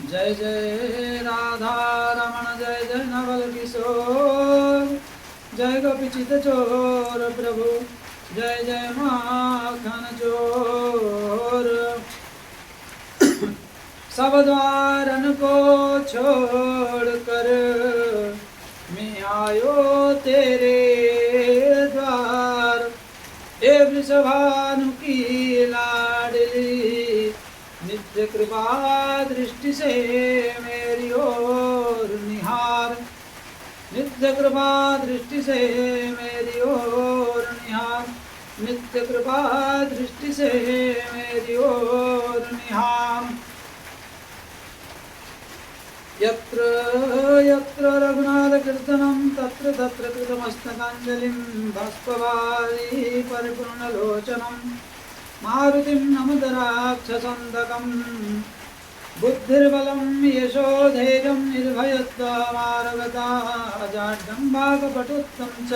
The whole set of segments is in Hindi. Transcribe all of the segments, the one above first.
जय जय राधा रमण जय जय नवल किशोर जय गोपीचित चोर प्रभु जय जय माखन चोर। सब द्वारन को छोड़ कर मैं आयो तेरे द्वार। हे वृषभानु की लाडली नित्य कृपा दृष्टि से मेरी ओर निहार। नित्य कृपा दृष्टि से मेरी ओर निहार। नित्य कृपा दृष्टि से मेरी ओर निहार। यत्र यत्र रघुनाथ कीर्तनं तत्र तत्र कृतमस्तकाञ्जलिं बाष्पवारी परिपूर्णलोचनं मारुतिं नमत राक्षसन्तकम्। बुद्धिर्बलं यशोधैर्यं निर्भयत्वमार्गता जाड्यं वाक्पटुत्वं च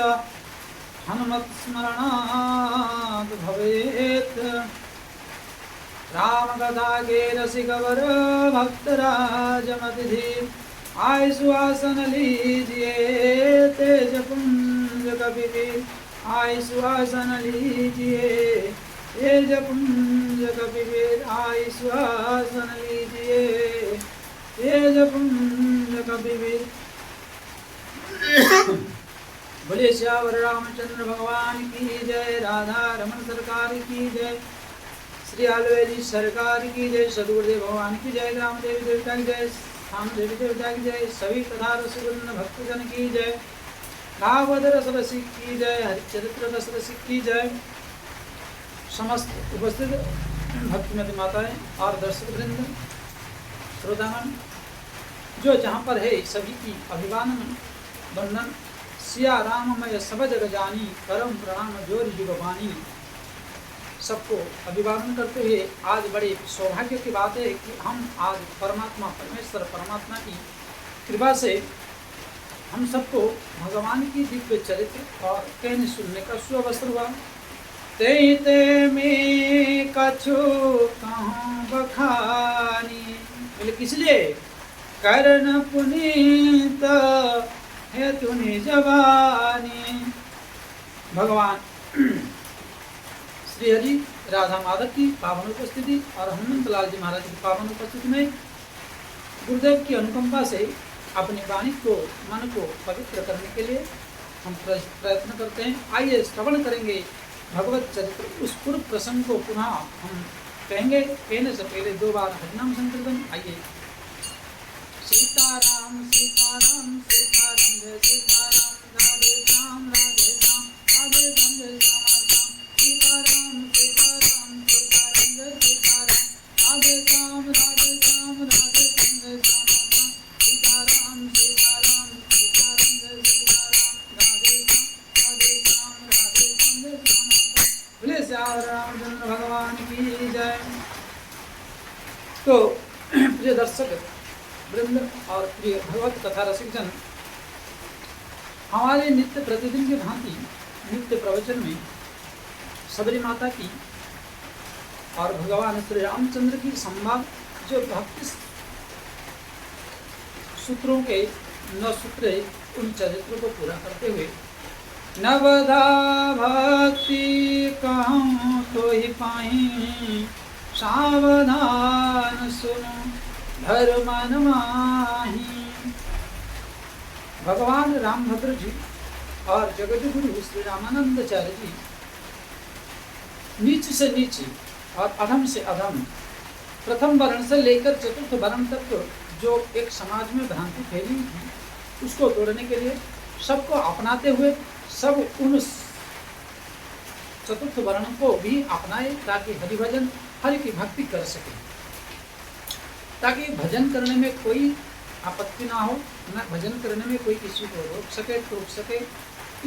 हनुमत्स्मरणात् भवेत्। राम कथा के रसिकवर भक्तराज मतिधि आय सुहासन लीजिए तेज पुंज कपिवीर। आय सुहासन लीजिए तेज पुंज कपिवीर। आय सुहासन लीजिए तेज पुंज कपिवीर। बोले श्यावर रामचंद्र भगवान की जय। राधा रमन सरकार की जय। श्री आलवेली सरकार की जय। सदगुरुदेव भगवान की जय। ग्राम देवी देवता की जय। स्थान देवी देवता की जय। सभी कथा रसवृंद भक्तजन की जय। भागवत रस रसिक की जय। हरिचरित्र रस रसिक की जय। समस्त उपस्थित भक्तिमती माताएं और दर्शक वृंद श्रोतागण जो जहाँ पर है सभी की अभिवादन वंदन। सिया राममय सब जग जानी परम प्रणाम जोर जुगवानी। सबको अभिवादन करते हुए आज बड़े सौभाग्य की बात है कि हम आज परमात्मा परमेश्वर परमात्मा की कृपा से हम सबको भगवान की दिव्य चरित्र और कहने सुनने का सुअवसर हुआ। ते ते में कछु कहूँ बखानी बोले किस लिए कर्ण पुनीत है तूने जवानी। भगवान श्री हरि राधा माधव की पावन उपस्थिति और हनुमंत लाल जी महाराज की पावन उपस्थिति में गुरुदेव की अनुकंपा से अपनी वाणी को मन को पवित्र करने के लिए हम प्रयत्न करते हैं। आइए श्रवण करेंगे भगवत चरित्र। उस पूर्व प्रसंग को पुनः हम कहेंगे। कहने से पहले 2 बार हरिनाम संकीर्तन। आइए। सीताराम सीताराम सीताराम जय सीताराम राधे श्याम राधे श्याम राधे श्याम जय श्याम। सीताराम सीताराम सीताराम जय सीताराम राधे श्याम राधे श्याम राधे श्याम जय श्याम। सीताराम सीताराम सीताराम जय सीताराम राधे श्याम राधे श्याम राधे श्याम जय श्याम। बोले श्याम रामचंद्र भगवान की जय। तो प्रिय दर्शक वृंद और प्रिय भगवत कथा रसिक जन, हमारे नित्य प्रतिदिन की भांति नित्य प्रवचन में सबरी माता की और भगवान श्री रामचंद्र की संवाद जो भक्ति सूत्रों के 9 सूत्र है उन चरित्रों को पूरा करते हुए नवधा भक्ति कहूँ तो ही पाई सावधान सुनो धर्म मन माही। भगवान रामभद्र जी और जगत गुरु श्री रामानंदाचार्य जी नीच से नीचे और अधम से अधम प्रथम वर्ण से लेकर चतुर्थ वर्ण तक जो एक समाज में भ्रांति फैली थी उसको तोड़ने के लिए सबको अपनाते हुए सब उन चतुर्थ वर्ण को भी अपनाए ताकि हरिभजन हरि की भक्ति कर सके, ताकि भजन करने में कोई आपत्ति ना हो, न भजन करने में कोई किसी को रोक सके टोक सके।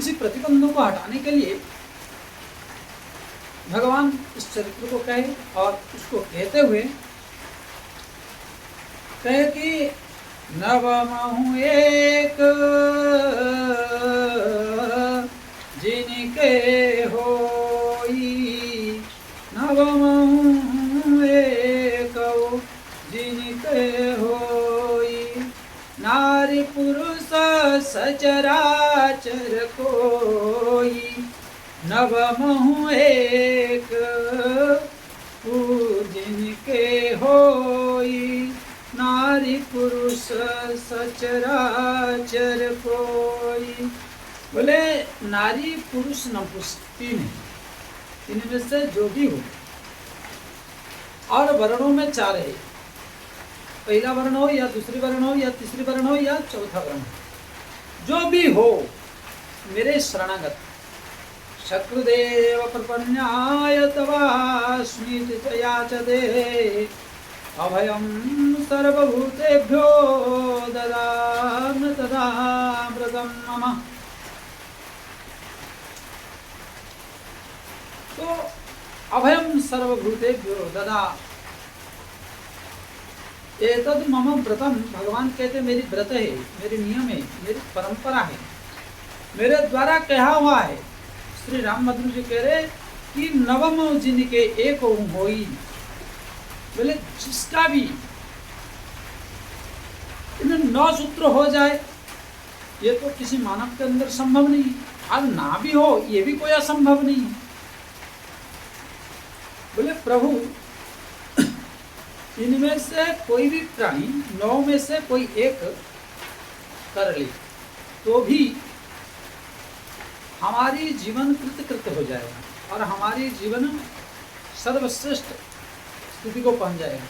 इसी प्रतिबंधों को हटाने के लिए भगवान इस चरित्र को कहे और उसको कहते हुए कहे कि नवमहु एक जिनके होई नवमहु एक जिनके हो नारी पुरुष सचराचर कोई, नव महु एक जिनके होई, नारी पुरुष सचराचर कोई। बोले नारी पुरुष नपुंसक तीन है, इनमें से जो भी हो, और वर्णों में चार है, पहला वर्ण हो या दूसरी वर्ण हो या तीसरी वर्ण हो या चौथा वर्ण हो, जो भी हो मेरे शरणागत, शत्रुदेव प्रपन्नाय तवास्मि याचते, अभयं सर्वभूतेभ्यो ददामि तदामृतं मम। तो अभयं सर्वभूतेभ्यो ददा, एतद मम व्रतम, भगवान कहते मेरी व्रत है, मेरी नियम है, मेरी परंपरा है, मेरे द्वारा कहा हुआ है। श्री रामभद्र जी कह रहे कि नवम जिनके एक होई, बोले जिसका भी इनमें 9 सूत्र हो जाए, ये तो किसी मानव के अंदर संभव नहीं, और ना भी हो ये भी कोई असंभव नहीं है। बोले प्रभु इनमें से कोई भी प्राणी 9 में से कोई एक कर ले तो भी हमारी जीवन कृत हो जाएगा और हमारी जीवन सर्वश्रेष्ठ स्थिति को पहुंच जाएगा।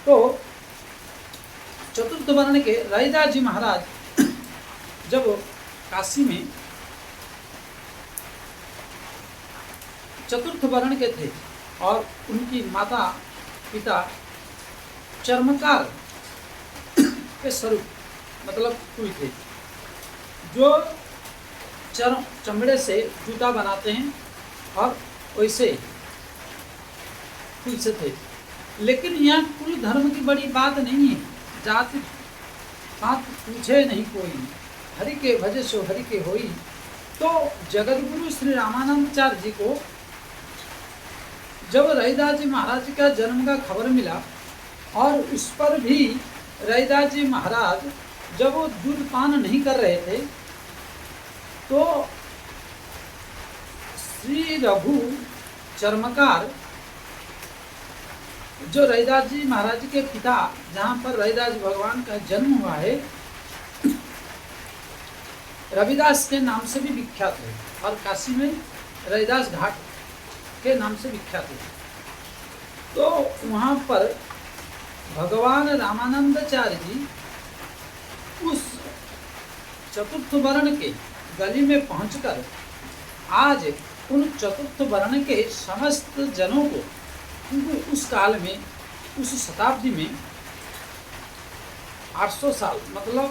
तो चतुर्थ वर्ण के रैदास जी महाराज जब काशी में चतुर्थ वर्ण के थे और उनकी माता पिता चर्मकार के स्वरूप मतलब कुल थे, जो चमड़े से जूता बनाते हैं और वैसे कुल से थे। लेकिन यहाँ कुल धर्म की बड़ी बात नहीं है, जाति बात पूछे नहीं कोई, हरि के भजे सो हरि के होई। तो जगतगुरु श्री रामानंदाचार्य जी को जब रैदास जी महाराज जी का जन्म का खबर मिला और उस पर भी रैदास जी महाराज जब वो दूध पान नहीं कर रहे थे तो श्री रघु चर्मकार जो रैदास जी महाराज के पिता, जहाँ पर रैदास भगवान का जन्म हुआ है, रविदास के नाम से भी विख्यात है और काशी में रैदास घाट के नाम से विख्यात है। तो वहाँ पर भगवान रामानंदाचार्य जी उस चतुर्थ वर्ण के गली में पहुंचकर आज उन चतुर्थ वर्ण के समस्त जनों को, क्योंकि उस काल में उस शताब्दी में 800 साल मतलब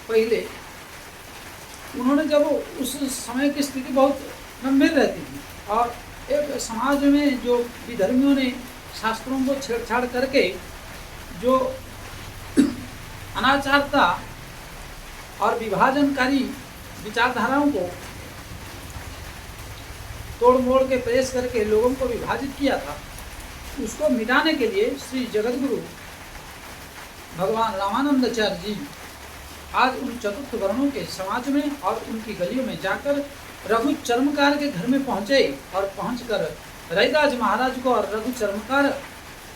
पहले उन्होंने जब उस समय की स्थिति बहुत गंभीर रहती थी और एक समाज में जो विधर्मियों ने शास्त्रों को छेड़छाड़ करके जो अनाचारता और विभाजनकारी विचारधाराओं को तोड़ मोड़ के प्रयास करके लोगों को विभाजित किया था, उसको मिटाने के लिए श्री जगतगुरु भगवान रामानंदाचार्य जी आज उन चतुर्थ वर्णों के समाज में और उनकी गलियों में जाकर रघु चर्मकार के घर में पहुंचे और पहुंचकर रैदास महाराज को और रघु चर्मकार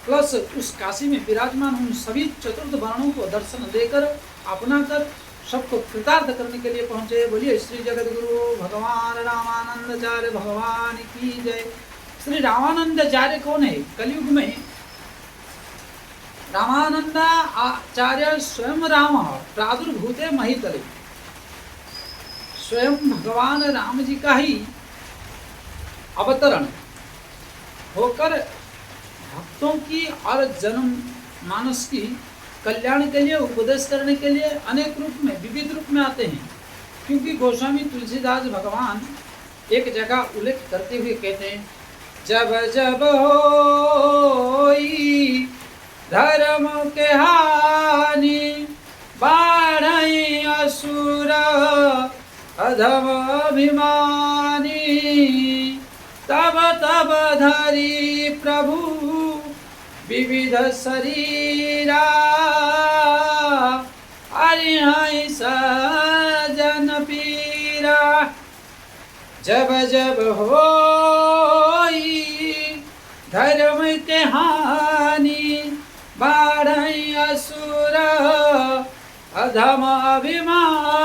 प्लस उस काशी में विराजमान उन सभी चतुर्थ वर्णों को दर्शन देकर अपना कर सबको कृतार्थ करने के लिए पहुंचे। बोलिए श्री जगतगुरु भगवान रामानंदाचार्य भगवान की जय। श्री रामानंदाचार्य कौन है? कलयुग में रामानंदाचार्य स्वयं राम प्रादुर्भूते महितले, स्वयं भगवान राम जी का ही अवतरण होकर भक्तों की और जन्म मानस की कल्याण के लिए उपदेश करने के लिए अनेक रूप में विविध रूप में आते हैं। क्योंकि गोस्वामी तुलसीदास भगवान एक जगह उल्लेख करते हुए कहते हैं, जब जब होई धर्म के हानि बाढ़ई असुर अधम अभिमानी, तब तब धरी प्रभु विविध शरीरा जब जब होई धर्म के हानि बाढ़ई असुर अधम अभिमानी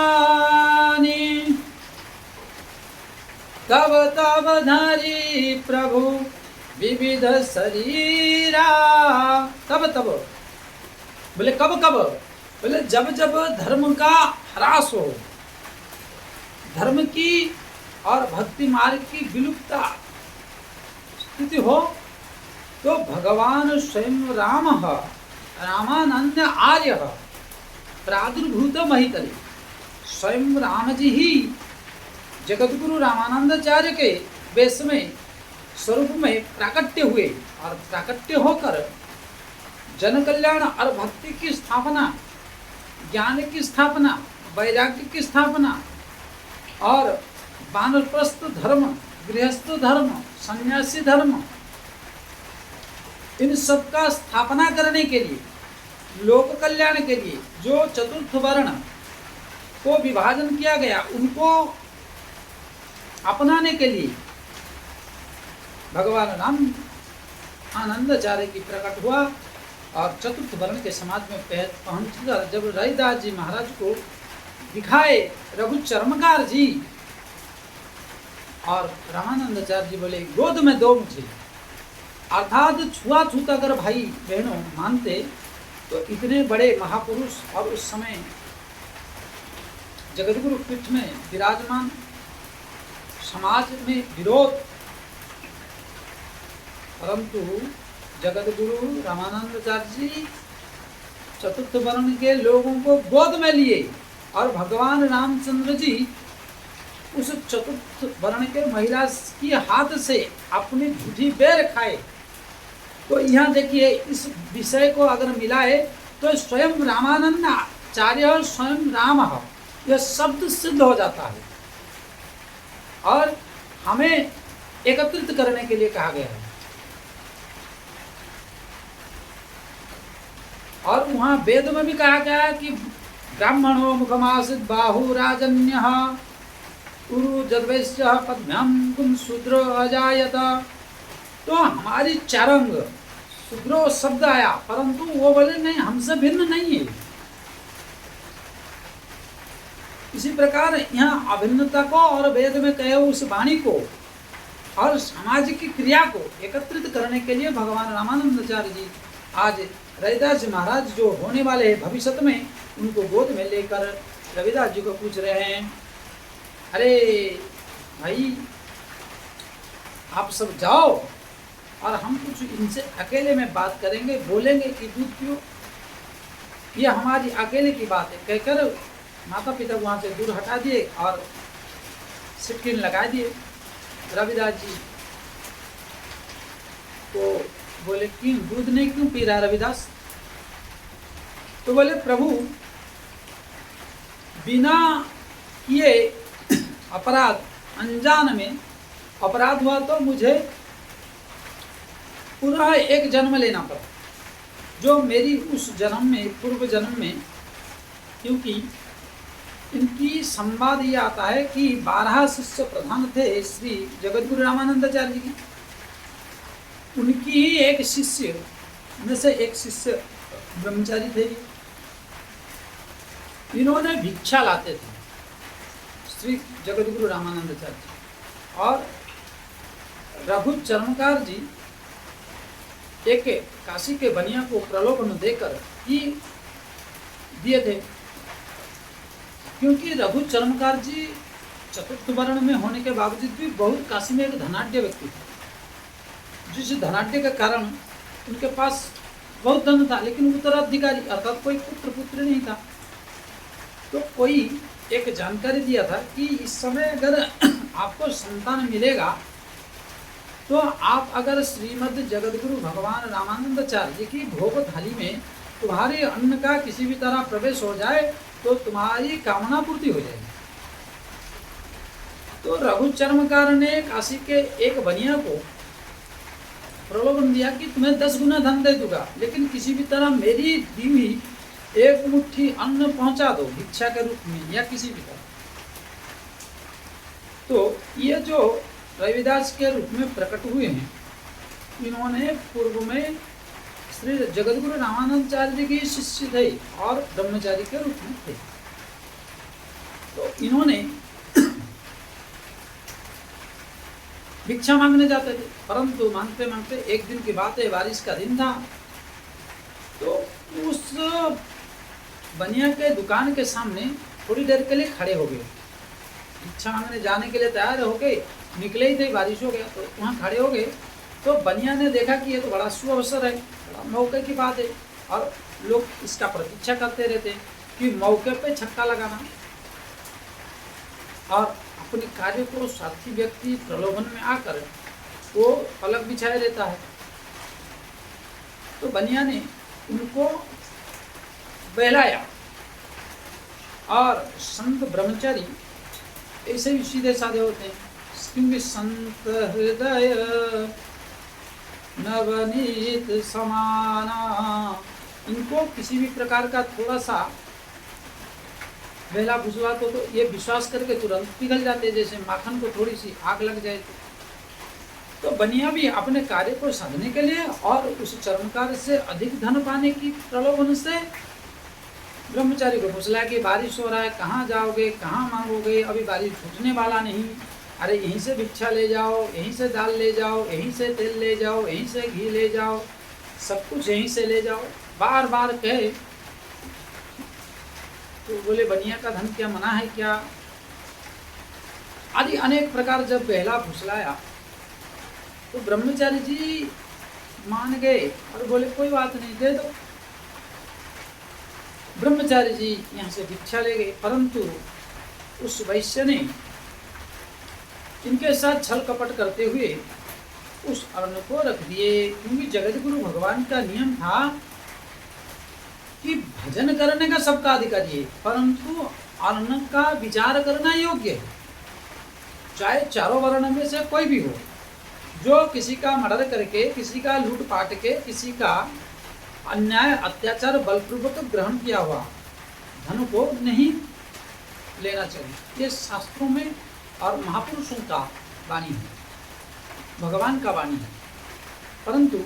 तब तब धरी प्रभु विविध शरीरा। तब तब बोले कब कब, बोले जब जब धर्म का ह्रास हो, धर्म की और भक्ति मार्ग की विलुप्तता स्थिति हो, तो भगवान स्वयं राम रामानंद आर्य प्रादुर्भूत महितले। स्वयं राम जी ही जगतगुरु रामानंदाचार्य के वेश में स्वरूप में प्राकट्य हुए और प्राकट्य होकर जन कल्याण और भक्ति की स्थापना, ज्ञान की स्थापना, वैराग्य की स्थापना और वानप्रस्थ धर्म, गृहस्थ धर्म, सन्यासी धर्म, इन सब का स्थापना करने के लिए, लोक कल्याण के लिए जो चतुर्थ वर्ण को विभाजन किया गया, उनको अपनाने के लिए भगवान राम आनंदाचार्य की प्रकट हुआ और चतुर्थ वर्ण के समाज में पहुंचकर जब रविदास जी महाराज को दिखाए रघु चर्मकार जी, और रामानंदाचार्य जी बोले गोद में दो मुझे, अर्थात छुआछूत अगर भाई बहनों मानते तो इतने बड़े महापुरुष और उस समय जगतगुरु पीठ में विराजमान, समाज में विरोध, परंतु जगतगुरु रामानंदाचार्य जी चतुर्थ वर्ण के लोगों को गोद में लिए और भगवान रामचंद्र जी उस चतुर्थ वर्ण के महिला की हाथ से अपनी झूठी बेर खाए। तो यहाँ देखिए इस विषय को अगर मिलाए तो स्वयं रामानंदाचार्य और स्वयं राम यह शब्द सिद्ध हो जाता है और हमें एकत्रित करने के लिए कहा गया है। और वहाँ वेद में भी कहा गया है कि ब्राह्मणो मुखमासित बाहु राजन्यः उरु जद्वैश्य पद्भ्याम कुम शूद्र अजायत। तो हमारी चारंग शूद्रो शब्द आया, परंतु वो बोले नहीं, हमसे भिन्न नहीं है। इसी प्रकार यहाँ अभिन्नता को और वेद में कहे उस वाणी को और समाज की क्रिया को एकत्रित करने के लिए भगवान रामानंदाचार्य जी आज रविदास जी महाराज जो होने वाले हैं भविष्य में, उनको गोद में लेकर रविदास जी को पूछ रहे हैं, अरे भाई आप सब जाओ और हम कुछ इनसे अकेले में बात करेंगे, बोलेंगे कि दूध पियो, ये हमारी अकेले की बात है। कहकर माता पिता वहाँ से दूर हटा दिए और सिटकिन लगा दिए। रविदास जी तो बोले क्यों दूध नहीं क्यों पी रहा रविदास? तो बोले प्रभु बिना किए अपराध, अनजान में अपराध हुआ तो मुझे पुनः एक जन्म लेना पड़ा, जो मेरी उस जन्म में, पूर्व जन्म में, क्योंकि इनकी संवाद ये आता है कि 12 शिष्य प्रधान थे श्री जगतगुरु रामानंदाचार्य जी की। उनकी ही एक शिष्य में से एक शिष्य ब्रह्मचारी थे। इन्होंने भिक्षा लाते थे श्री जगतगुरु रामानंदाचार्य जी, और रघु चर्मकार जी एक काशी के बनिया को प्रलोभन देकर ही दिए थे, क्योंकि रघु चर्मकार जी चतुर्थ वर्ण में होने के बावजूद भी बहुत काशी में एक धनाढ्य व्यक्ति थे, जिस धनाढ्य के कारण उनके पास बहुत धन था, लेकिन उत्तराधिकारी अर्थात कोई पुत्र नहीं था। तो कोई एक जानकारी दिया था कि इस समय अगर आपको संतान मिलेगा तो आप अगर श्रीमद् जगतगुरु भगवान रामानंदाचार्य जी की भोग थाली में तुम्हारे अन्न का किसी भी तरह प्रवेश हो जाए तो तुम्हारी कामना पूर्ति हो जाएगी। तो रघु चर्मकार ने काशी के एक बनिया को प्रलोभन दिया कि तुम्हें 10 गुना धन दे दूंगा, लेकिन किसी भी तरह मेरी दी हुई एक मुट्ठी अन्न पहुंचा दो भिक्षा के रूप में या किसी भी तरह। तो ये जो रविदास के रूप में प्रकट हुए हैं, इन्होंने पूर्व में श्री जगतगुरु रामानंदाचार्य जी के शिष्य थे और ब्रह्मचारी के रूप में थे। तो इन्होंने भिक्षा मांगने जाते थे, परंतु मांगते मांगते एक दिन की बात है, बारिश का दिन था, तो उस बनिया के दुकान के सामने थोड़ी देर के लिए खड़े हो गए। भिक्षा मांगने जाने के लिए तैयार हो गए, निकले ही थे, बारिश हो गया, तो वहाँ खड़े हो गए। तो बनिया ने देखा कि ये तो बड़ा शुभ अवसर है, बड़ा मौके की बात है, और लोग इसका प्रतीक्षा करते रहते हैं कि मौके पे छक्का लगाना और अपने कार्य को साथी व्यक्ति प्रलोभन में आकर वो पलक बिछाए रहता है। तो बनिया ने उनको बहलाया, और संत ब्रह्मचारी ऐसे भी सीधे साधे होते हैं, क्योंकि संत हृदय नवनीत समाना, इनको किसी भी प्रकार का थोड़ा सा बेला भुजवा तो ये विश्वास करके तुरंत पिघल जाते, जैसे माखन को थोड़ी सी आग लग जाए। तो बनिया भी अपने कार्य को साधने के लिए और उस चर्मकार से अधिक धन पाने की प्रलोभन से ब्रह्मचारी को फुसला कि बारिश हो रहा है, कहाँ जाओगे, कहाँ मांगोगे, अभी बारिश छूटने वाला नहीं, अरे यहीं से भिक्षा ले जाओ, यहीं से दाल ले जाओ, यहीं से तेल ले जाओ, यहीं से घी ले जाओ, सब कुछ यहीं से ले जाओ, बार बार कहे। तो बोले बनिया का धन क्या मना है क्या, आदि अनेक प्रकार जब बहला फुसलाया, तो ब्रह्मचारी जी मान गए और बोले कोई बात नहीं, दे दो। ब्रह्मचारी जी यहाँ से भिक्षा ले गए, परंतु उस वैश्य ने इनके साथ छल कपट करते हुए उस अन्न को रख दिए, क्योंकि जगतगुरु भगवान का नियम था कि भजन करने का सबका अधिकार है, परंतु अन्न का विचार करना योग्य है। चाहे चारों वर्ण में से कोई भी हो, जो किसी का मर्डर करके, किसी का लूटपाट के, किसी का अन्याय अत्याचार बलपूर्वक ग्रहण किया हुआ धन को नहीं लेना चाहिए। ये शास्त्रों में और महापुरुषों का वाणी है, भगवान का वाणी है, परंतु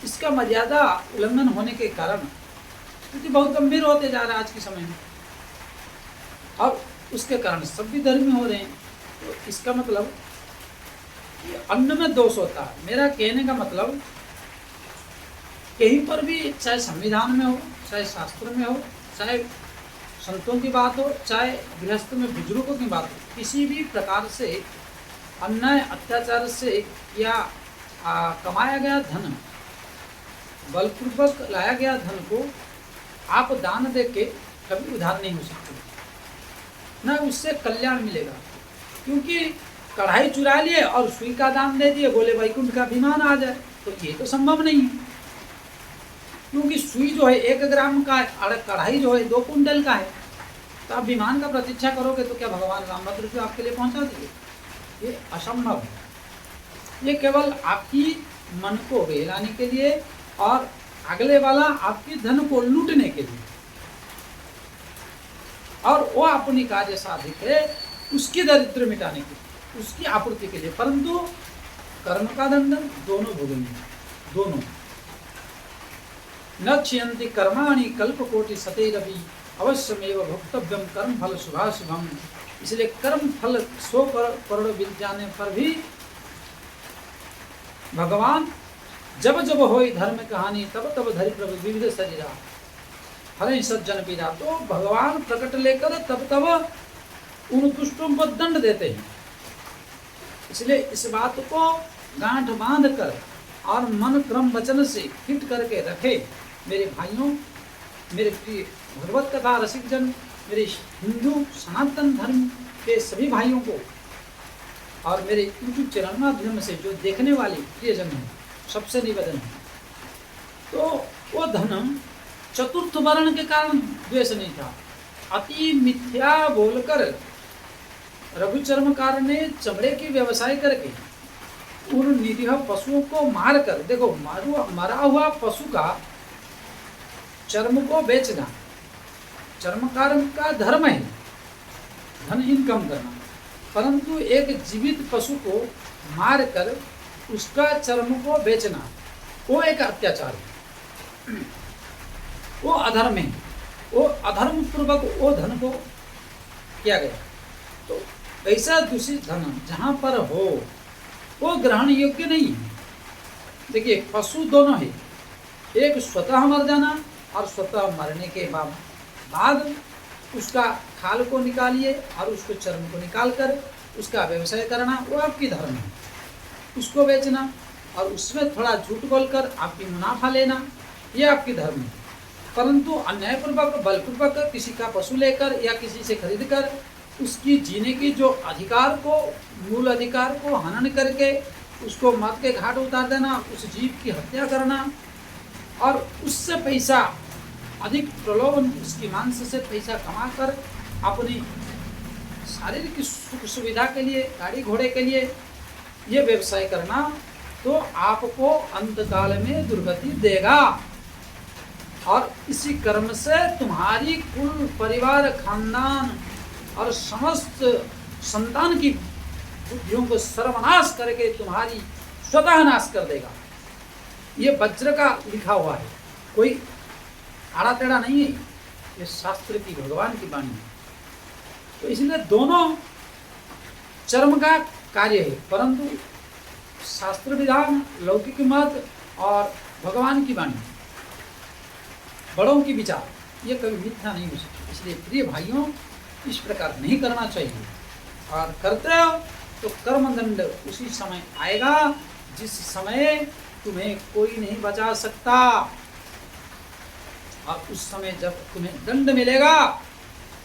इसका मर्यादा उल्लंघन होने के कारण स्थिति बहुत गंभीर होते जा रहा है आज के समय में, और उसके कारण सब भी धर्मी हो रहे हैं। तो इसका मतलब कि अन्न में दोष होता है। मेरा कहने का मतलब कहीं पर भी, चाहे संविधान में हो, चाहे शास्त्र में हो, चाहे संतों की बात हो, चाहे गृहस्थ में बुजुर्गों की बात हो, किसी भी प्रकार से अन्याय अत्याचार से या कमाया गया धन, बलपूर्वक लाया गया धन को आप दान दे के कभी उधार नहीं हो सकते, न उससे कल्याण मिलेगा। क्योंकि कढ़ाई चुरा लिए और सुई का दान दे दिए, बोले वैकुंठ का विमान आ जाए, तो ये तो संभव नहीं है। क्योंकि सुई जो है 1 ग्राम का है और कढ़ाई जो है 2 कुंटल का है, तो आप विमान का प्रतीक्षा करोगे तो क्या भगवान रामभद्र जी आपके लिए पहुंचा देंगे? ये असंभव है। ये केवल आपकी मन को बहलाने के लिए और अगले वाला आपके धन को लूटने के लिए, और वो अपनी कार्य साधित है उसकी दरिद्र मिटाने के लिए, उसकी आपूर्ति के लिए, परंतु कर्म का दंडन दोनों भोगेंगे, दोनों। न क्षयन्ति कर्माणि कल्पकोटि सतेरपि अवश्यमेव भोक्तव्यम कर्म फल शुभाशुभम। इसलिए कर्म फल 100 करोड़ बिक जाने पर भी भगवान जब जब होई धर्म कहानी तब तब धरि प्रभु विविध शरीरा हरे सज्जन पीरा। तो भगवान प्रकट लेकर तब तब उन दुष्टों को दंड देते हैं। इसलिए इस बात को गांठ बांध कर और मन क्रम वचन से फिट करके रखे मेरे भाइयों, मेरे प्रिय भगवत कथा रसिक जन, मेरे हिंदू सनातन धर्म के सभी भाइयों को, और मेरे यूट्यूब चैनल माध्यम से जो देखने वाले प्रियजन हैं, सबसे निवेदन है। तो वो धन चतुर्थ वर्ण के कारण द्वेष नहीं था। अति मिथ्या बोलकर रघुचर्मकार ने चमड़े की व्यवसाय करके उन निरीह पशुओं को मारकर, देखो मरा हुआ पशु का चर्म को बेचना चर्मकार का धर्म है, धन इनकम करना। परंतु एक जीवित पशु को मार कर उसका चर्म को बेचना वो एक अत्याचार है, वो अधर्म है, वो अधर्म पूर्वक वो धन को किया गया। तो ऐसा दूषित धन जहाँ पर हो वो ग्रहण योग्य नहीं है। देखिए पशु दोनों है, एक स्वतः मर जाना और स्वतः मरने के बाद उसका खाल को निकालिए और उसको चर्म को निकाल कर उसका व्यवसाय करना वो आपकी धर्म है। उसको बेचना और उसमें थोड़ा झूठ बोलकर आपकी मुनाफा लेना ये आपकी धर्म है। परंतु अन्यायपूर्वक बलपूर्वक किसी का पशु लेकर या किसी से खरीद कर उसकी जीने की जो अधिकार को, मूल अधिकार को हनन करके उसको मौत के घाट उतार देना, उस जीव की हत्या करना और उससे पैसा अधिक प्रलोभन, उसकी मांस से पैसा कमाकर अपनी शारीरिक सुख सुविधा के लिए, गाड़ी घोड़े के लिए ये व्यवसाय करना तो आपको अंतकाल में दुर्गति देगा। और इसी कर्म से तुम्हारी कुल परिवार, खानदान और समस्त संतान की बुद्धियों को सर्वनाश करके तुम्हारी स्वतः नाश कर देगा। ये वज्र का लिखा हुआ है, कोई आड़ा टेढ़ा नहीं है, ये शास्त्र की, भगवान की वाणी है। तो इसलिए दोनों चर्म का कार्य है, परंतु शास्त्र विधान, लौकिक मत और भगवान की वाणी, बड़ों की विचार, ये कभी मिथ्या नहीं हो सकती। इसलिए प्रिय भाइयों इस प्रकार नहीं करना चाहिए, और करते हो तो कर्मदंड उसी समय आएगा जिस समय तुम्हें कोई नहीं बचा सकता। और उस समय जब तुम्हें दंड मिलेगा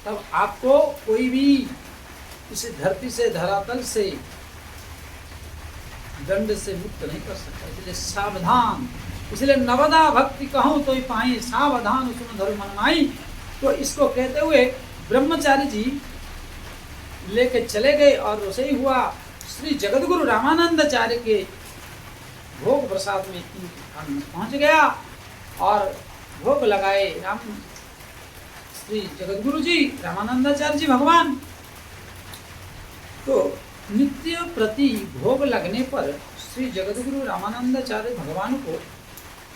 तब आपको कोई भी इस धरती से, धरातल से दंड से मुक्त नहीं कर सकता। इसलिए सावधान, इसलिए नवदा भक्ति कहूँ तो पाई, सावधान सुन धर्म मनमाई। तो इसको कहते हुए ब्रह्मचारी जी लेके चले गए और रसोई हुआ श्री जगतगुरु रामानंदाचार्य के भोग प्रसाद में अन्न पहुंच गया और भोग लगाए राम श्री जगतगुरु जी, रामानंदाचार्य जी भगवान। तो नित्य प्रति भोग लगने पर श्री जगतगुरु रामानंदाचार्य भगवान को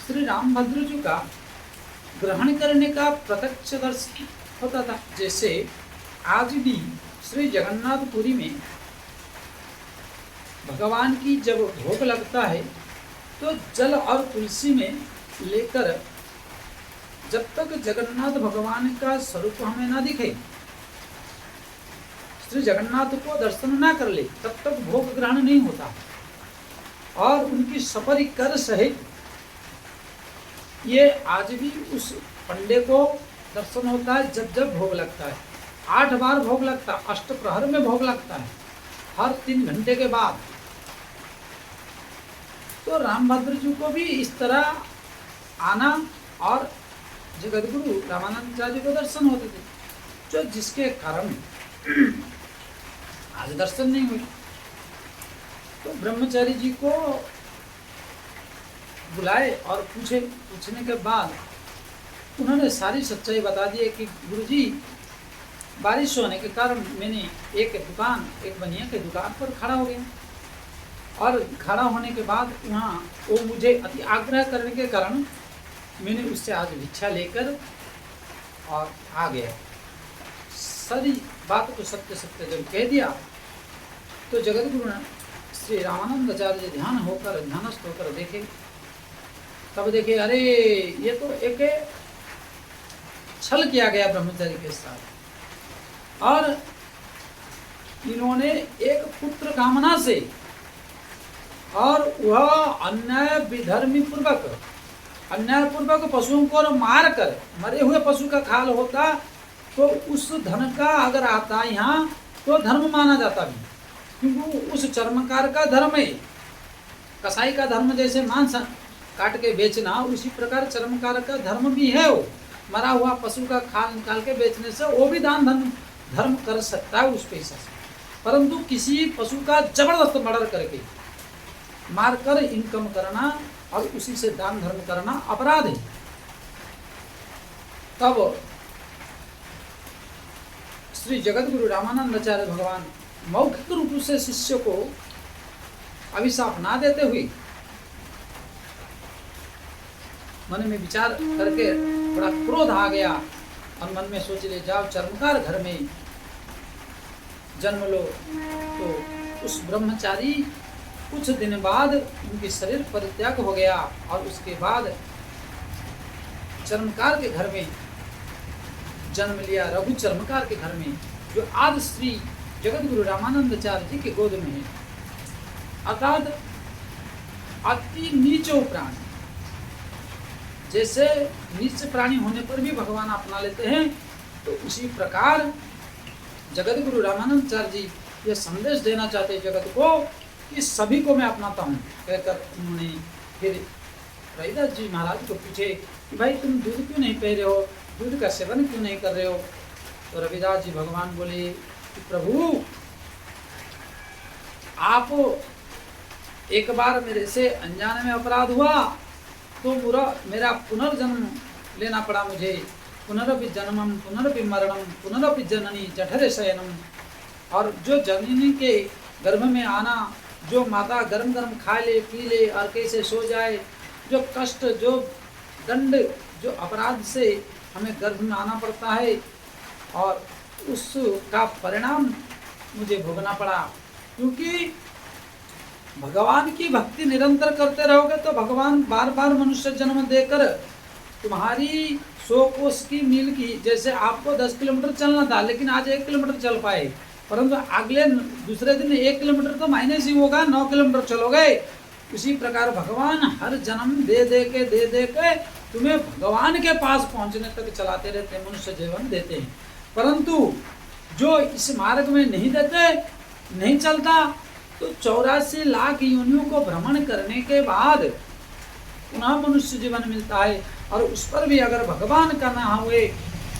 श्री रामभद्र जी का ग्रहण करने का प्रत्यक्ष दर्शन होता था। जैसे आज भी श्री जगन्नाथपुरी में भगवान की जब भोग लगता है तो जल और तुलसी में लेकर, जब तक जगन्नाथ भगवान का स्वरूप हमें ना दिखे, श्री जगन्नाथ को दर्शन ना कर ले, तब तक भोग ग्रहण नहीं होता। और उनकी सफरी कर सहित ये आज भी उस पंडे को दर्शन होता है जब जब भोग लगता है। 8 बार भोग लगता है, अष्टप्रहर में भोग लगता है, हर 3 घंटे के बाद। तो रामभद्र जी को भी इस तरह आना और जगतगुरु रामानंदाचार्य जी को दर्शन होते थे, जो जिसके कारण आज दर्शन नहीं हुए। तो ब्रह्मचारी जी को बुलाए और पूछने के बाद उन्होंने सारी सच्चाई बता दी कि गुरुजी, बारिश होने के कारण मैंने एक बनिया के दुकान पर खड़ा हो गया, और खड़ा होने के बाद वहाँ वो मुझे अति आग्रह करने के कारण मैंने उससे आज भिक्षा लेकर और आ गया। सारी बात को सत्य सत्य जब कह दिया तो जगतगुरु श्री रामानंदाचार्य ध्यानस्थ होकर देखे, तब देखे अरे ये तो एक छल किया गया ब्रह्मचारी के साथ, और इन्होंने एक पुत्र कामना से और वह अन्यायपूर्वक पशुओं को मार कर, मरे हुए पशु का खाल होता तो उस धन का अगर आता यहाँ तो धर्म माना जाता भी, क्योंकि उस चर्मकार का धर्म है। कसाई का धर्म जैसे मांस काट के बेचना, उसी प्रकार चर्मकार का धर्म भी है। वो मरा हुआ पशु का खाल निकाल के बेचने से वो भी दान धर्म कर सकता है उस पैसा से, परंतु किसी पशु का जबरदस्त मर्डर करके मारकर इनकम करना और उसी से दान धर्म करना अपराध है। तब श्री जगतगुरु रामानंदाचार्य भगवान मौखिक रूप से शिष्य को अभिशाप ना देते हुए मन में विचार करके बड़ा क्रोध आ गया और मन में सोच ले जाओ चर्मकार घर में जन्म लो। तो उस ब्रह्मचारी कुछ दिन बाद उनके शरीर परित्याग हो गया और उसके बाद चर्मकार के घर में जन्म लिया, रघु चर्मकार के घर में, जो आदि श्री जगत गुरु रामानंदाचार्य जी के गोद में है। अर्थात अति नीचो प्राणी, जैसे नीच प्राणी होने पर भी भगवान अपना लेते हैं, तो उसी प्रकार जगत गुरु रामानंदाचार्य जी ये संदेश देना चाहते हैं जगत को कि सभी को मैं अपनाता हूँ, कहकर उन्होंने फिर रविदास जी महाराज को पूछे कि भाई तुम दूध क्यों नहीं पी रहे हो, दूध का सेवन क्यों नहीं कर रहे हो। तो रविदास जी भगवान बोले कि प्रभु आप एक बार मेरे से अनजाने में अपराध हुआ तो मेरा पुनर्जन्म लेना पड़ा मुझे। पुनरपि जन्मम पुनरपि मरणम पुनरपि जननी जठरे शयनम। और जो जननी के गर्भ में आना, जो माता गरम गरम खा ले पी ले और कैसे सो जाए, जो कष्ट, जो दंड, जो अपराध से हमें गर्भ में आना पड़ता है, और उसका परिणाम मुझे भोगना पड़ा। क्योंकि भगवान की भक्ति निरंतर करते रहोगे तो भगवान बार बार मनुष्य जन्म देकर तुम्हारी 100 कोस की मील की, जैसे आपको 10 किलोमीटर चलना था लेकिन आज 1 किलोमीटर चल पाए, परंतु अगले दूसरे दिन 1 किलोमीटर तो माइनस ही होगा, 9 किलोमीटर चलोगे। उसी प्रकार भगवान हर जन्म दे के तुम्हें भगवान के पास पहुंचने तक चलाते रहते हैं, मनुष्य जीवन देते हैं। परंतु जो इस मार्ग में नहीं देते, नहीं चलता, तो 84 लाख योनियों को भ्रमण करने के बाद पुनः मनुष्य जीवन मिलता है। और उस पर भी अगर भगवान का ना हुए,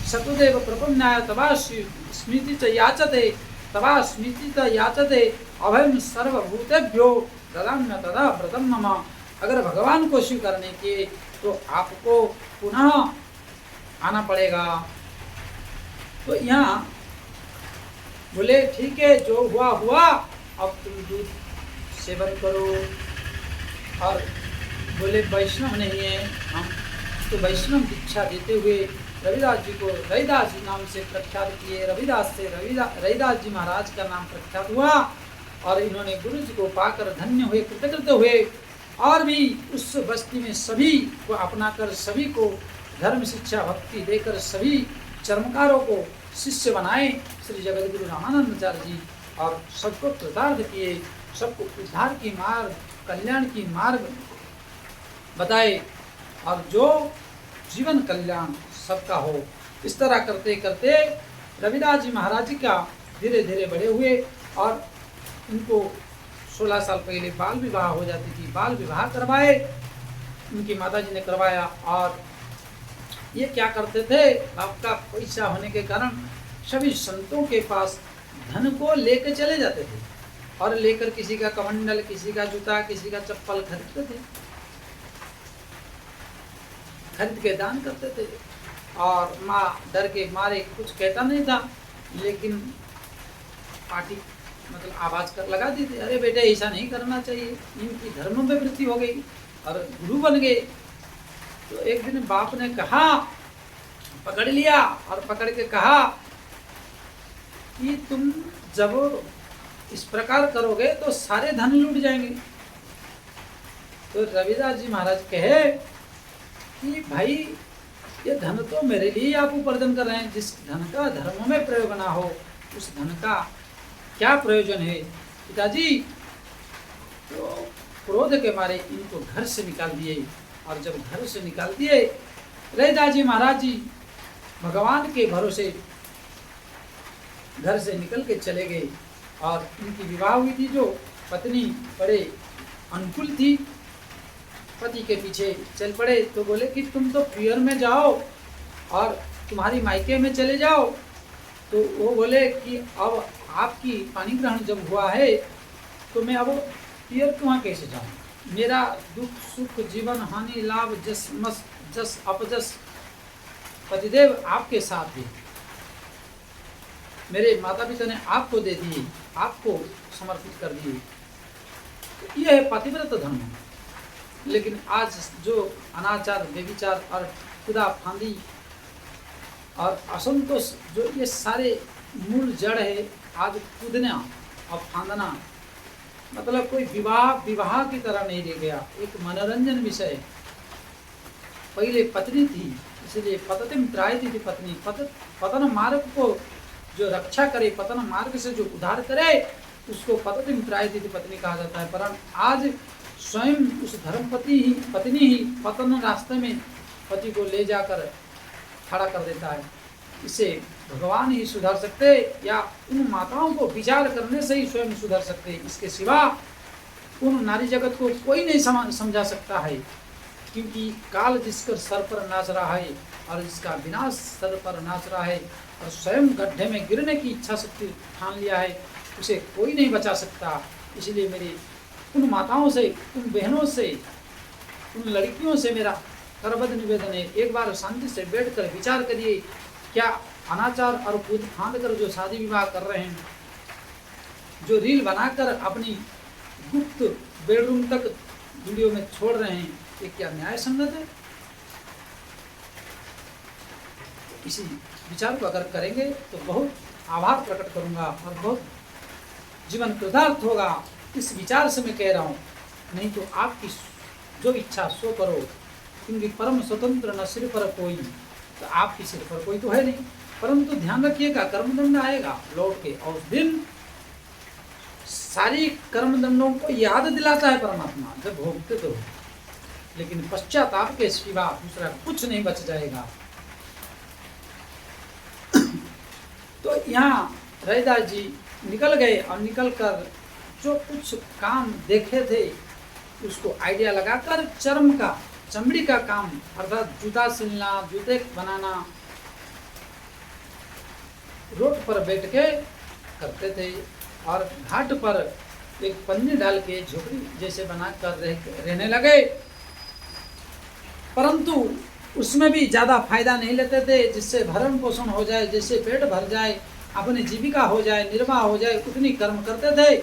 सतुदेव प्रपन्नाय तवा स्मृति च याचते तवा स्मृति च याचते अभयम सर्वभूतेभ्यो ददाम्य तदा व्रतम मम। अगर भगवान को स्वीकारने के तो आपको पुनः आना पड़ेगा। तो यहाँ बोले ठीक है, जो हुआ हुआ, अब तुम दूध सेवन करो। और बोले वैष्णव नहीं है हम, तो वैष्णव दीक्षा देते हुए रविदास जी को रविदास जी नाम से प्रख्यात किए। रविदास से रविदास जी महाराज का नाम प्रख्यात हुआ और इन्होंने गुरु जी को पाकर धन्य हुए, कृतकृत हुए। और भी उस बस्ती में सभी को अपनाकर, सभी को धर्म शिक्षा भक्ति देकर सभी चर्मकारों को शिष्य बनाए श्री जगत गुरु रामानंदाचार्य जी, और सबको कृतार्थ किए, सबको उद्धार की मार्ग, कल्याण की मार्ग बताए, और जो जीवन कल्याण सबका हो। इस तरह करते करते रविदास जी महाराज जी का धीरे धीरे बड़े हुए और इनको 16 साल पहले बाल विवाह हो जाती थी। बाल विवाह करवाए, उनकी माता जी ने करवाया। और ये क्या करते थे, आपका पैसा होने के कारण सभी संतों के पास धन को लेकर चले जाते थे और लेकर किसी का कमंडल, किसी का जूता, किसी का चप्पल खरीदते थे, खरीद के दान करते थे। और माँ डर के मारे कुछ कहता नहीं था, लेकिन पार्टी मतलब आवाज कर लगा दी थी, अरे बेटे ऐसा नहीं करना चाहिए। इनकी धर्म में वृद्धि हो गई और गुरु बन गए। तो एक दिन बाप ने कहा, पकड़ लिया और पकड़ के कहा कि तुम जब इस प्रकार करोगे तो सारे धन लूट जाएंगे। तो रविदास जी महाराज कहे कि भाई ये धन तो मेरे लिए आप उपार्जन कर रहे हैं, जिस धन का धर्म में प्रयोग ना हो उस धन का क्या प्रयोजन है। पिताजी तो क्रोध के मारे इनको घर से निकाल दिए, और जब घर से निकाल दिए रविदास जी महाराज जी भगवान के भरोसे घर से निकल के चले गए। और इनकी विवाह हुई थी, जो पत्नी बड़े अनुकूल थी, पति के पीछे चल पड़े। तो बोले कि तुम तो पियर में जाओ और तुम्हारी मायके में चले जाओ। तो वो बोले कि अब आपकी पानी ग्रहण जब हुआ है तो मैं अब पियर वहाँ कैसे जाऊँ, मेरा दुख सुख जीवन हानि लाभ जस मस जस अपजस पतिदेव आपके साथ है। मेरे माता पिता ने आपको दे दिए, आपको समर्पित कर दिए। तो यह है पतिव्रत धर्म। लेकिन आज जो अनाचार, व्यभिचार और खुदा फांदी और असंतोष, जो ये सारे मूल जड़ है, आज कूदना और फांदना मतलब कोई विवाह की तरह नहीं रह गया, एक मनोरंजन विषय। पहले पत्नी थी, इसलिए पततिम त्रायती थी पत्नी। पतन मार्ग को जो रक्षा करे, पतन मार्ग से जो उद्धार करे, उसको पततिम त्रायती थी पत्नी कहा जाता है। परंतु आज स्वयं उस पत्नी ही पतन रास्ते में पति को ले जाकर खड़ा कर देता है। इसे भगवान ही सुधार सकते, या उन माताओं को विचार करने से ही स्वयं सुधर सकते। इसके सिवा उन नारी जगत को कोई नहीं समझा सकता है, क्योंकि काल जिसकर सर पर नाच रहा है और जिसका विनाश सर पर नाच रहा है और स्वयं गड्ढे में गिरने की इच्छा शक्ति ठान लिया है, उसे कोई नहीं बचा सकता। इसलिए मेरी उन माताओं से, उन बहनों से, उन लड़कियों से मेरा करबद्ध निवेदन है, एक बार शांति से बैठकर विचार करिए। क्या अनाचार और कूद फांद कर जो शादी विवाह कर रहे हैं, जो रील बनाकर अपनी गुप्त बेडरूम तक वीडियो में छोड़ रहे हैं, ये क्या न्याय संगत है? इसी विचार को अगर करेंगे तो बहुत आभार प्रकट करूंगा और बहुत जीवन कृतार्थ होगा। इस विचार से मैं कह रहा हूँ, नहीं तो आपकी जो इच्छा सो करो, क्योंकि परम स्वतंत्र न सिर पर कोई। तो आपकी सिर पर कोई तो है नहीं, परंतु ध्यान रखिएगा कर्मदंड आएगा लौट के, और उस दिन सारी कर्मदंडों को याद दिलाता है परमात्मा जब भोगते तो, लेकिन पश्चाताप के सिवा दूसरा कुछ नहीं बच जाएगा। तो यहाँ रविदास जी निकल गए और निकल कर जो कुछ काम देखे थे उसको आइडिया लगाकर चमड़ी का काम अर्थात जूता सिलना, जूते बनाना, रोड पर बैठ के करते थे और घाट पर एक पन्नी डाल के झोपड़ी जैसे बनाकर रहने लगे। परंतु उसमें भी ज़्यादा फायदा नहीं लेते थे, जिससे भरण पोषण हो जाए, जिससे पेट भर जाए, अपनी जीविका हो जाए, निर्वाह हो जाए, उतनी कर्म करते थे।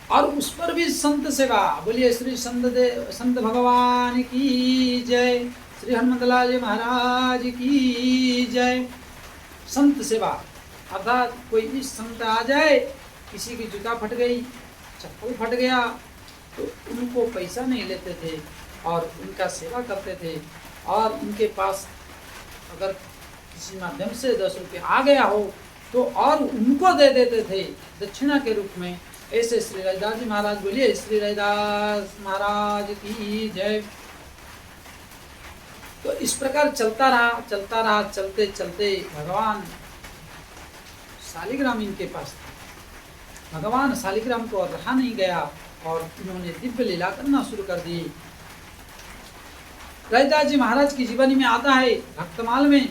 और उस पर भी संत सेवा। बोलिए श्री संत भगवान की जय, श्री हनुमतलाल जी महाराज की जय। संत सेवा अर्थात कोई भी संत आ जाए, किसी की जूता फट गई, चप्पल फट गया, तो उनको पैसा नहीं लेते थे और उनका सेवा करते थे। और उनके पास अगर किसी माध्यम से 10 रुपये आ गया हो तो और उनको दे देते थे दक्षिणा के रूप में। ऐसे श्री रविदास जी महाराज, बोलिए श्री रविदास महाराज की जय। तो इस प्रकार चलता रहा, चलते चलते भगवान शालिग्राम इनके पास था। भगवान शालिग्राम को रहा नहीं गया और इन्होंने दिव्य लीला करना शुरू कर दी। रविदास जी महाराज की जीवनी में आता है भक्तमाल में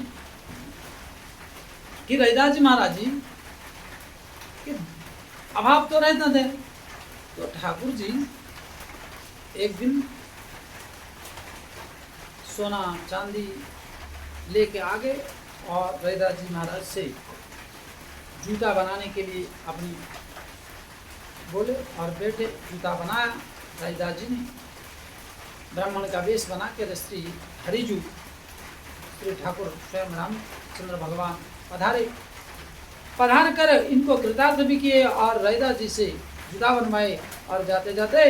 कि रविदास जी महाराज जी के अभाव तो रहता थे, तो ठाकुर जी एक दिन सोना चांदी लेके आ गए और रविदास जी महाराज से जूता बनाने के लिए अपनी बोले और बैठे। जूता बनाया रविदास जी ने, ब्राह्मण का वेश बना के श्री हरिजू श्री ठाकुर स्वयं रामचंद्र भगवान पधार कर इनको कृतार्थ भी किए और रविदास जी से जूता बनवाए और जाते जाते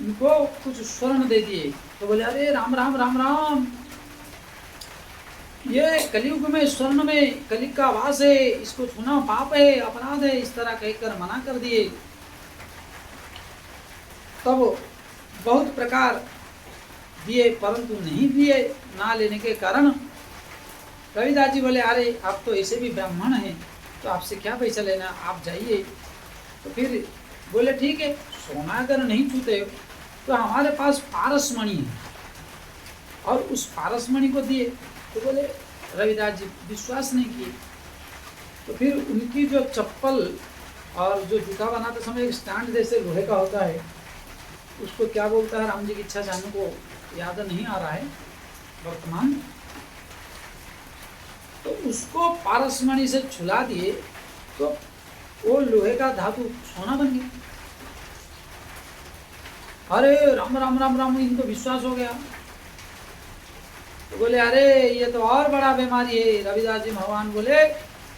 इनको कुछ स्वर्ण दे दिए। तो बोले अरे राम राम राम राम, ये कलयुग में स्वर्ण में कलियुग का वास है, इसको छूना पाप है, अपराध है, इस तरह कहकर मना कर दिए। तब बहुत प्रकार दिए परंतु नहीं दिए, ना लेने के कारण रविदास जी बोले अरे आप तो ऐसे भी ब्राह्मण हैं, तो आपसे क्या पैसा लेना, आप जाइए। तो फिर बोले ठीक है, सोना अगर नहीं छूते तो हमारे पास पारसमणि है, और उस पारसमणि को दिए। तो बोले रविदास जी विश्वास नहीं किए। तो फिर उनकी जो चप्पल और जो जूता बनाते समय एक स्टैंड जैसे लोहे का होता है, उसको क्या बोलता है राम जी की इच्छा से हमको याद नहीं आ रहा है वर्तमान। तो उसको पारसमणि से छुला दिए तो वो लोहे का धातु सोना बन गया। अरे राम राम राम राम, इनको विश्वास हो गया। तो बोले अरे ये तो और बड़ा बीमारी है। रविदास जी भगवान बोले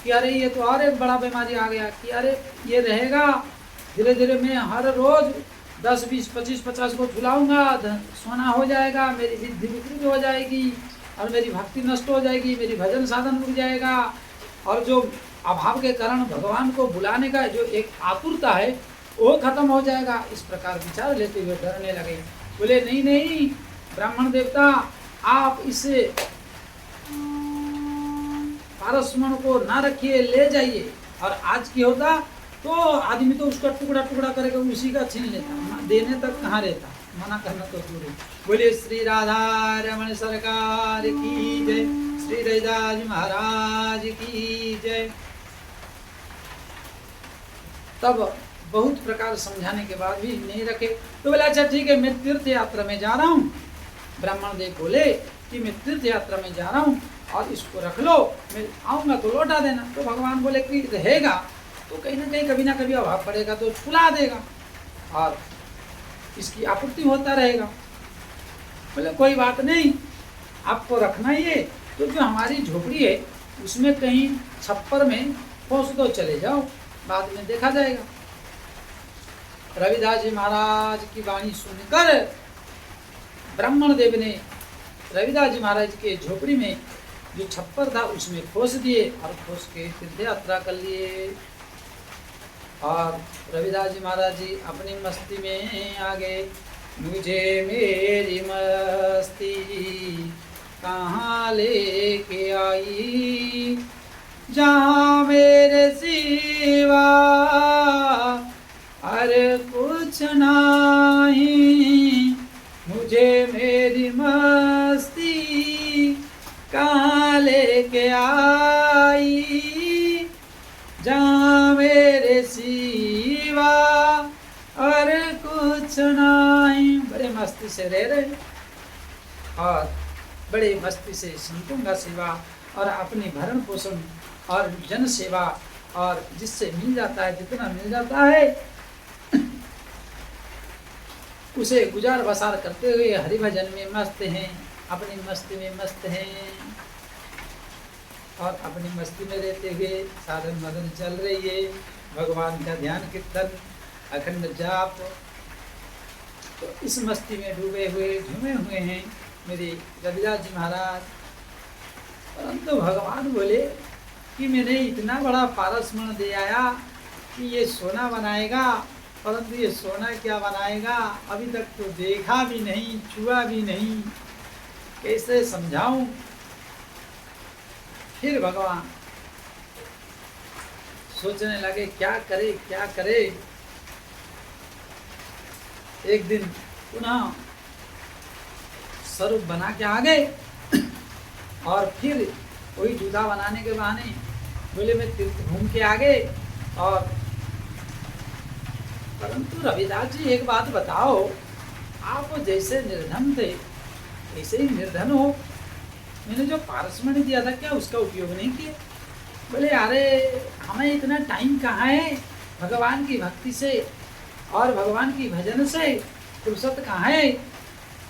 कि अरे ये तो और एक बड़ा बीमारी आ गया कि अरे ये रहेगा, धीरे धीरे मैं हर रोज 10, 20, 25, 50 को छुलाऊंगा, सोना हो जाएगा, मेरी बुद्धि विकृत हो जाएगी और मेरी भक्ति नष्ट हो जाएगी, मेरी भजन साधन रुक जाएगा, और जो अभाव के कारण भगवान को बुलाने का जो एक आतुरता है वो खत्म हो जाएगा। इस प्रकार विचार लेते हुए डरने लगे। बोले नहीं नहीं ब्राह्मण देवता, आप इसे पारसमण को ना रखिए, ले जाइए। और आज की होता तो आदमी तो उसका टुकड़ा टुकड़ा करके उसी का छीन लेता, देने तक कहाँ रहता, मना करना तो दूर है। बोले श्री राधा रमण सरकार की जय, श्री रविदास महाराज की जय। तब बहुत प्रकार समझाने के बाद भी नहीं रखे। तो बोला अच्छा ठीक है, मैं तीर्थ यात्रा में जा रहा हूँ। ब्राह्मण देव बोले कि मैं तीर्थ यात्रा में जा रहा हूँ और इसको रख लो, मैं आऊँगा तो लौटा देना। तो भगवान बोले कि रहेगा तो कहीं ना कभी अभाव पड़ेगा तो छुला देगा और इसकी आपूर्ति होता रहेगा। बोले कोई बात नहीं, आपको रखना ही है तो जो हमारी झोपड़ी है उसमें कहीं छप्पर में पहुँच दो, चले जाओ, बाद में देखा जाएगा। रविदास जी महाराज की वाणी सुनकर ब्राह्मण देव ने रविदास जी महाराज के झोपड़ी में जो छप्पर था उसमें खोस दिए और खोस के तीर्थ यात्रा कर लिए। और रविदास जी महाराज जी अपनी मस्ती में आ गए। मुझे मेरी मस्ती कहाँ लेके आई, जहाँ मेरे सिवा अरे कुछ नहीं। मुझे मेरी मस्ती कहाँ लेके आई, जहाँ मेरे सिवा और कुछ नहीं। बड़े मस्ती से रह रहे और बड़े मस्ती से संतों का सेवा और अपनी भरण पोषण और जन सेवा और जिससे मिल जाता है, जितना मिल जाता है उसे गुजार बसार करते हुए हरिभजन में मस्त हैं, अपनी मस्ती में मस्त हैं और अपनी मस्ती में रहते हुए साधन मदन चल रही है। भगवान का ध्यान कीर्तन अखंड जाप, तो इस मस्ती में डूबे हुए झूमे हुए हैं मेरे रविदास जी महाराज। परंतु भगवान बोले कि मैंने इतना बड़ा पारसमण दे आया कि ये सोना बनाएगा, परंतु ये सोना क्या बनाएगा, अभी तक तो देखा भी नहीं, छुआ भी नहीं, कैसे समझाऊं। फिर भगवान सोचने लगे क्या करे क्या करे। एक दिन पुनः स्वरूप बना के आ गए और फिर वही जूता बनाने के बहाने बोले मैं तीर्थ घूम के आ गए। और परंतु रविदास जी एक बात बताओ, आप जैसे निर्धन थे ऐसे ही निर्धन हो, मैंने जो पारसमणि दिया था क्या उसका उपयोग नहीं किया? बोले अरे हमें इतना टाइम कहाँ है, भगवान की भक्ति से और भगवान की भजन से फुर्सत कहाँ है।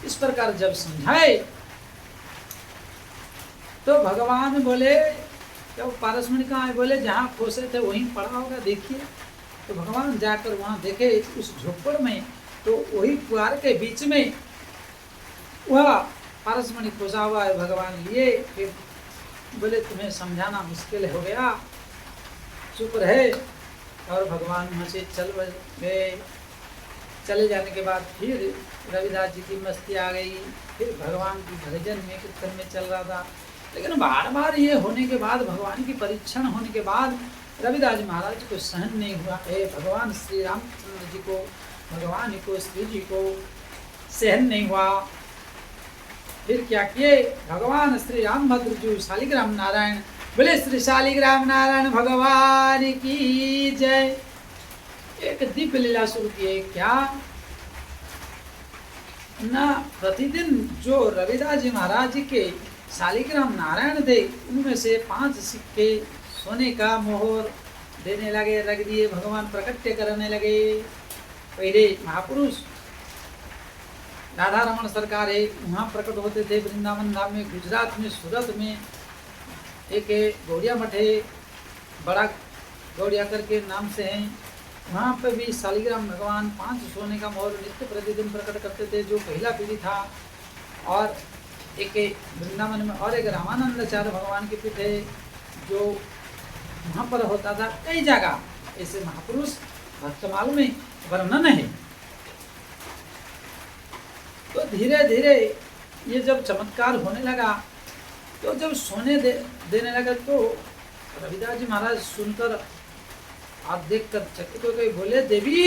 इस प्रकार जब समझाए तो भगवान बोले जब पारसमणि कहाँ है, बोले जहाँ खोसे थे वहीं पड़ा होगा, देखिए। तो भगवान जाकर वहाँ देखे उस झोपड़ में, तो वही पुआर के बीच में वह पारसमणि खोसा हुआ है। भगवान लिए, फिर बोले तुम्हें समझाना मुश्किल हो गया, चुप रहे। और भगवान वहाँ से चल गए। चले जाने के बाद फिर रविदास जी की मस्ती आ गई, फिर भगवान की भजन में कीर्तन में चल रहा था। लेकिन बार बार ये होने के बाद, भगवान की परीक्षण होने के बाद रविदास जी महाराज को सहन नहीं हुआ। भगवान श्री रामचंद्र जी को, भगवान को, श्री जी को सहन नहीं हुआ। फिर क्या किए, भगवान श्री रामभद्र जी शालिग्राम नारायण, बोले श्री शालिग्राम नारायण भगवान की जय। एक दिव्य लीला शुरू किए। क्या ना, प्रतिदिन जो रविदास जी महाराज जी के शालिग्राम नारायण थे, उनमें से 5 सिक्के सोने का मोहर देने लगे, रख दिए, भगवान प्रकट्य करने लगे। पहले महापुरुष राधा रमन सरकार है, वहाँ प्रकट होते थे वृंदावन धाम में। गुजरात में सूरत में एक गौड़िया मठ है, बड़ा गौड़िया करके नाम से है, वहाँ पे भी शालिग्राम भगवान 5 सोने का मोहर नित्य प्रतिदिन प्रकट करते थे, जो पहला पीढ़ी था। और एक वृंदावन में और एक रामानंदाचार्य भगवान की पीठ है, जो वहाँ पर होता था। कई जगह ऐसे महापुरुष भक्तमाल में वर्णन है। तो धीरे धीरे ये जब चमत्कार होने लगा, तो जब सोने देने लगा, तो रविदास जी महाराज सुनकर, आप देखकर चकित हो गए, बोले देवी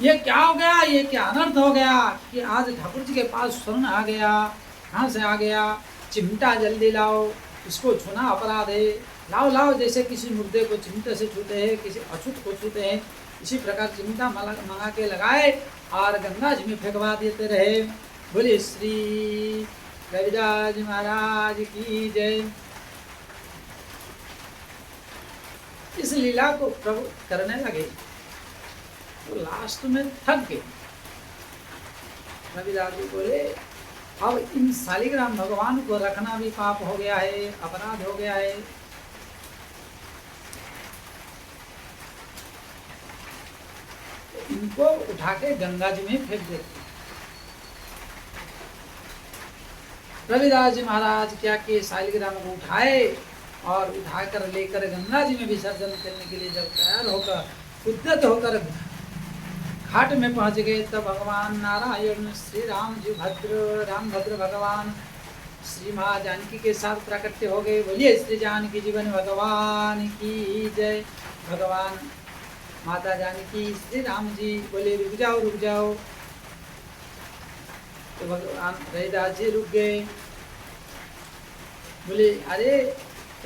ये क्या हो गया, ये क्या अनर्थ हो गया कि आज ठाकुर जी के पास स्वर्ण आ गया, कहाँ से आ गया? चिमटा जल्दी लाओ, इसको छूना अपराध है, लाओ लाओ। जैसे किसी मुर्दे को चिमटे से छूते हैं, किसी अछूत को छूते हैं, इसी प्रकार चिमटा मंगा के लगाए और गंगा जी में फेंकवा देते रहे। बोले श्री रविदास जी महाराज की जय। इस लीला को प्रभु करने लगे, तो लास्ट में थक गए। रविदास जी बोले अब इन शालिग्राम भगवान को रखना भी पाप हो गया है, अपराध हो गया है। तो इनको उठा के गंगा जी में फेंक देते। रविदास जी महाराज क्या किए, शालिग्राम को उठाए और उठाकर लेकर गंगा जी में विसर्जन करने के लिए जब तैयार होकर उद्यत होकर घाट में पहुंच गए, तब भगवान नारायण श्री राम जी रामभद्र भगवान श्री माँ जानकी के साथ प्राकट्य हो गए। बोलिए श्री जानकी जीवन भगवान की जय। भगवान माता जानकी श्री राम जी बोले रुक जाओ रुक जाओ, तो भगवान रविदास जी रुक गए। बोले अरे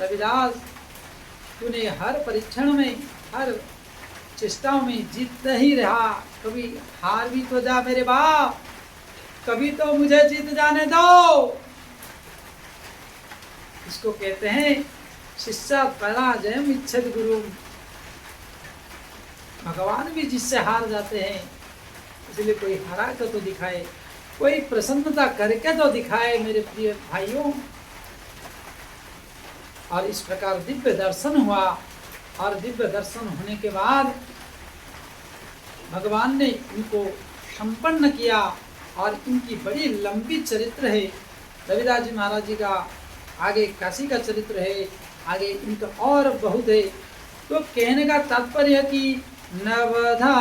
रविदास, तूने हर परीक्षण में, हर चेष्टाओं में जीत ही रहा, कभी हार भी तो जा मेरे बाप, कभी तो मुझे जीत जाने दो। इसको कहते हैं शिष्या पराजयम इच्छति गुरु। भगवान भी जिससे हार जाते हैं, इसलिए कोई हरा कर तो दिखाए, कोई प्रसन्नता करके तो दिखाए मेरे प्रिय भाइयों। और इस प्रकार दिव्य दर्शन हुआ, और दिव्य दर्शन होने के बाद भगवान ने इनको संपन्न किया। और इनकी बड़ी लंबी चरित्र है। रविदास जी महाराज जी का आगे काशी का चरित्र है, आगे इनका और बहुत है। तो कहने का तात्पर्य है कि नवधा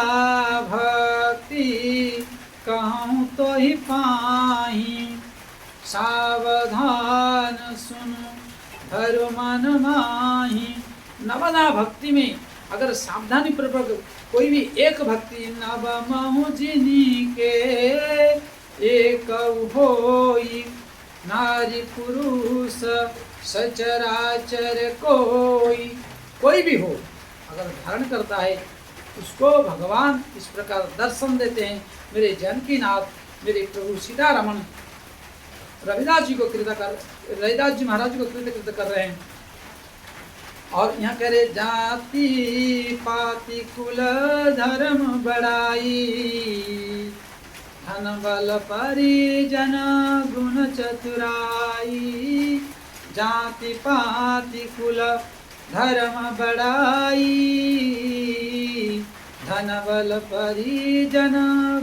भक्ति कहूँ तो ही पाही, सावधान सुनो धर्म मन माही। नवधा भक्ति में अगर सावधानी पूर्वक कोई भी एक भक्ति, नव महु जिनी के एक होई, नारी पुरुष सचराचर कोई भी हो अगर धारण करता है, उसको भगवान इस प्रकार दर्शन देते हैं। मेरे जानकीनाथ, मेरे प्रभु सीतारमण रविदास जी को रविदास जी महाराज जी को कृत कर रहे हैं। और यहाँ कह रहे जाति पाति कुल धर्म बड़ाई, धन बल परिजन गुण चतुराई। जाति पाति कुल धर्म बड़ाई, धन बल परिजन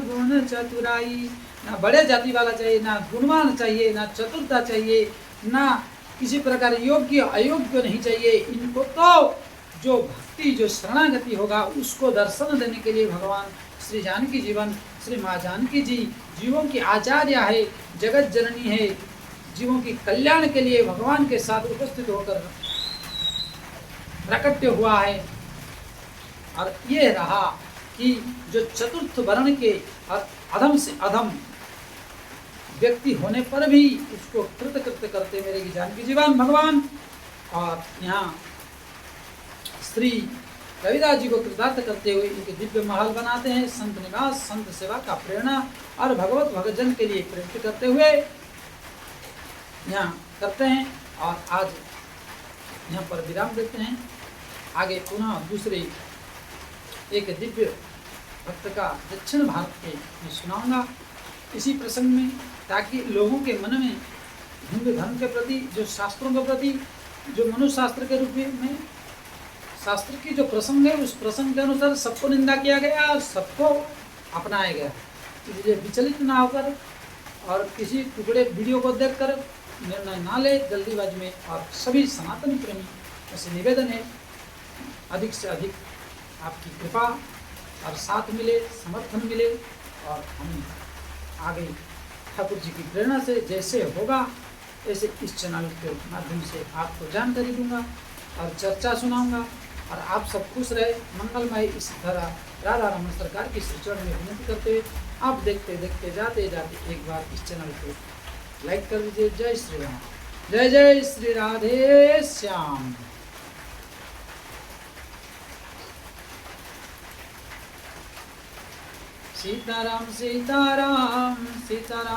गुण चतुराई। ना बड़े जाति वाला चाहिए, ना गुणवान चाहिए, ना चतुरता चाहिए, ना किसी प्रकार योग्य अयोग्य नहीं चाहिए। इनको तो जो भक्ति, जो शरणागति होगा, उसको दर्शन देने के लिए भगवान श्री जानकी जीवन, श्री माँ जानकी जी जीवों की आचार्य है, जगत जननी है, जीवों की कल्याण के लिए भगवान के साथ उपस्थित होकर प्रकट्य हुआ है। और ये रहा कि जो चतुर्थ वर्ण के अधम से अधम व्यक्ति होने पर भी उसको कृत करते मेरे की जानकी जीवन भगवान। और यहाँ श्री रविदास जी को कृतार्थ करते हुए इनके दिव्य महल बनाते हैं, संत निवास, संत सेवा का प्रेरणा और भगवत भगजन के लिए प्रेरित करते हुए यहाँ करते हैं और आज यहाँ पर विराम देते हैं। आगे पुनः दूसरे एक दिव्य भक्त का दक्षिण भारत के मैं सुनाऊंगा इसी प्रसंग में, ताकि लोगों के मन में हिंदू धर्म के प्रति, जो शास्त्रों के प्रति, जो मनुष्य शास्त्र के रूप में शास्त्र की जो प्रसंग है, उस प्रसंग के अनुसार सबको निंदा किया गया और सबको अपनाया गया। इसलिए विचलित ना होकर और किसी टुकड़े वीडियो को देखकर निर्णय ना ले जल्दीबाजी में। और सभी सनातनी प्रेमी से निवेदन है, अधिक से अधिक आपकी कृपा और साथ मिले, समर्थन मिले, और हम आगे ठाकुर जी की प्रेरणा से जैसे होगा ऐसे इस चैनल के माध्यम से आपको जानकारी दूंगा और चर्चा सुनाऊंगा। और आप सब खुश रहे, मंगलमय इस तरह राधा रमन सरकार की चरण में विनती करते आप देखते देखते जाते जाते एक बार इस चैनल को लाइक कर दीजिए। जय श्री राम, जय जय श्री राधे श्याम। सीताराम सीताराम सीताराम।